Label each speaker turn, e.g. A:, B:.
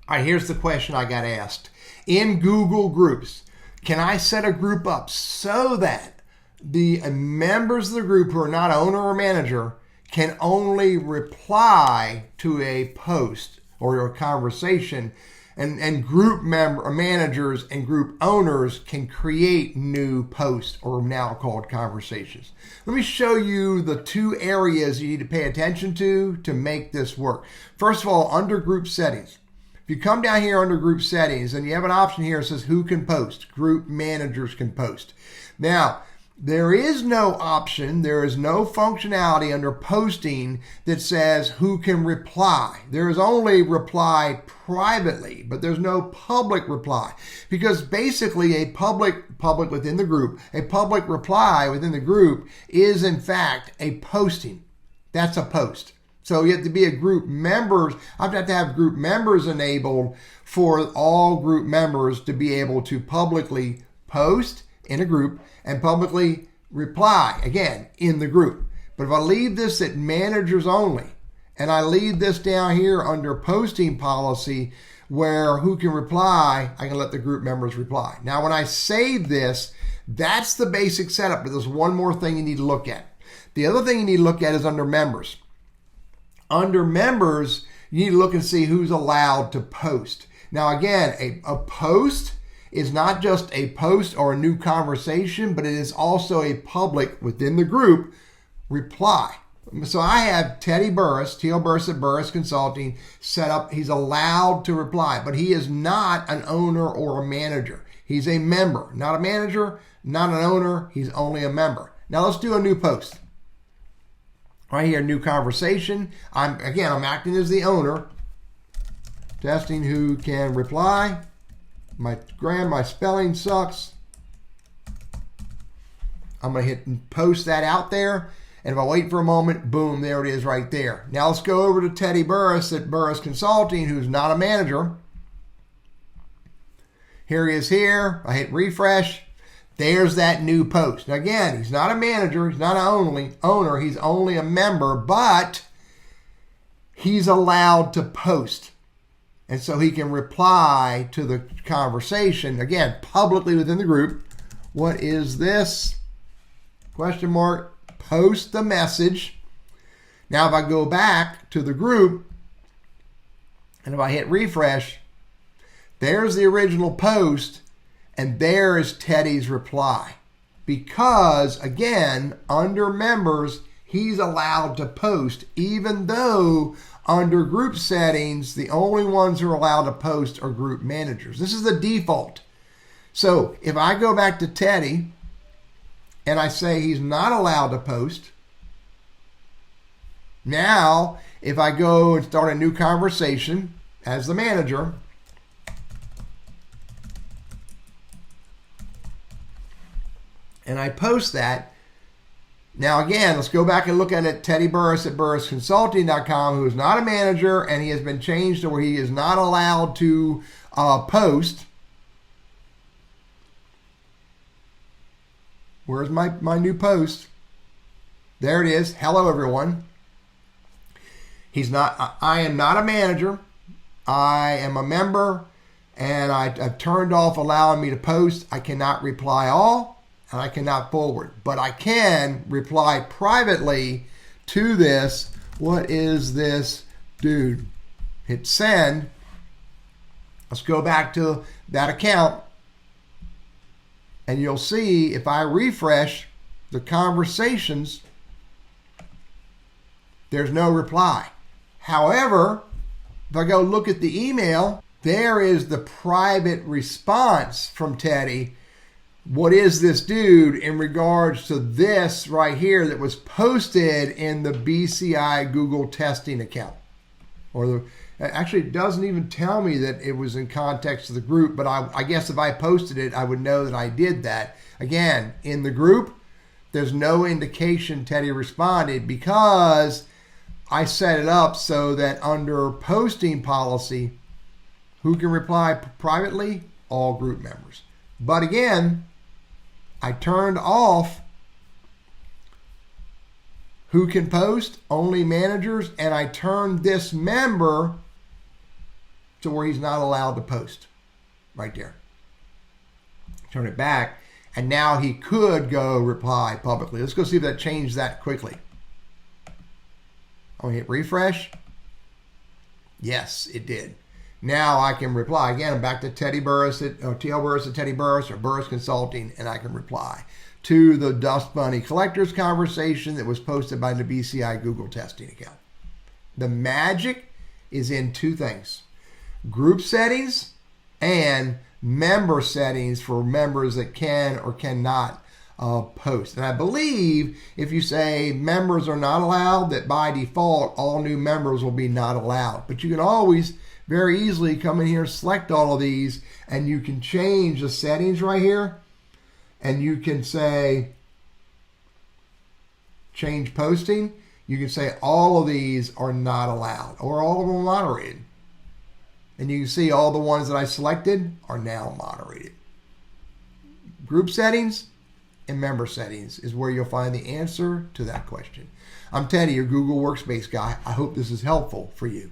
A: All right, here's the question I got asked. In Google Groups, can I set a group up so that the members of the group who are not owner or manager can only reply to a post or a conversation, and group managers and group owners can create new posts, or now called conversations? Let me show you the two areas you need to pay attention to make this work. First of all, under group settings. If you come down here under group settings, and you have an option here that says who can post. Group managers can post. Now, there is no option, there is no functionality under posting that says who can reply. There is only reply privately, but there's no public reply. Because basically a public within the group, a public reply within the group is in fact a posting. That's a post. So you have to be a group members. I have to have group members enabled for all group members to be able to publicly post in a group and publicly reply, again, in the group. But if I leave this at managers only, and I leave this down here under posting policy where who can reply, I can let the group members reply. Now, when I save this, that's the basic setup, but there's one more thing you need to look at. The other thing you need to look at is under members. Under members, you need to look and see who's allowed to post. Now, again, a post is not just a post or a new conversation, but it is also a public within the group reply. So I have Teddy Burris, T.L. Burris at Burris Consulting, set up. He's allowed to reply, but he is not an owner or a manager. He's a member, not a manager, not an owner. He's only a member. Now let's do a new post. Right here, new conversation. I'm acting as the owner. Testing who can reply. My spelling sucks. I'm going to hit post that out there. And if I wait for a moment, boom, there it is right there. Now let's go over to Teddy Burris at Burris Consulting, who's not a manager. Here he is here. I hit refresh. There's that new post. Now again, he's not a manager, he's not an owner, he's only a member, but he's allowed to post. And so he can reply to the conversation, again, publicly within the group. What is this? Question mark. Post the message. Now if I go back to the group, and if I hit refresh, there's the original post. And there is Teddy's reply. Because, again, under members, he's allowed to post, even though under group settings, the only ones who are allowed to post are group managers. This is the default. So if I go back to Teddy and I say he's not allowed to post, now if I go and start a new conversation as the manager, and I post that. Now again, let's go back and look at it. Teddy Burris at burrisconsulting.com, who is not a manager, and he has been changed to where he is not allowed to post. Where's my new post? There it is. Hello, everyone. I am not a manager. I am a member, and I've turned off allowing me to post. I cannot reply all. And I cannot forward, but I can reply privately to this. What is this, dude? Hit send. Let's go back to that account, and you'll see if I refresh the conversations, there's no reply. However, if I go look at the email, there is the private response from Teddy. What is this, dude, in regards to this right here that was posted in the BCI Google testing account? Actually, it doesn't even tell me that it was in context of the group, but I guess if I posted it, I would know that I did that. Again, in the group, there's no indication Teddy responded because I set it up so that under posting policy, who can reply privately? All group members. But again, I turned off who can post, only managers, and I turned this member to where he's not allowed to post. Right there. Turn it back, and now he could go reply publicly. Let's go see if that changed that quickly. I'll hit refresh. Yes, it did. Now I can reply. Again, I'm back to Teddy Burris at TL Burris at Teddy Burris or Burris Consulting, and I can reply to the Dust Bunny Collectors conversation that was posted by the BCI Google testing account. The magic is in two things: group settings and member settings for members that can or cannot post. And I believe if you say members are not allowed, that by default all new members will be not allowed. But you can always very easily come in here, select all of these, and you can change the settings right here. And you can say change posting. You can say all of these are not allowed, or all of them are moderated. And you can see all the ones that I selected are now moderated. Group settings and member settings is where you'll find the answer to that question. I'm Teddy, your Google Workspace guy. I hope this is helpful for you.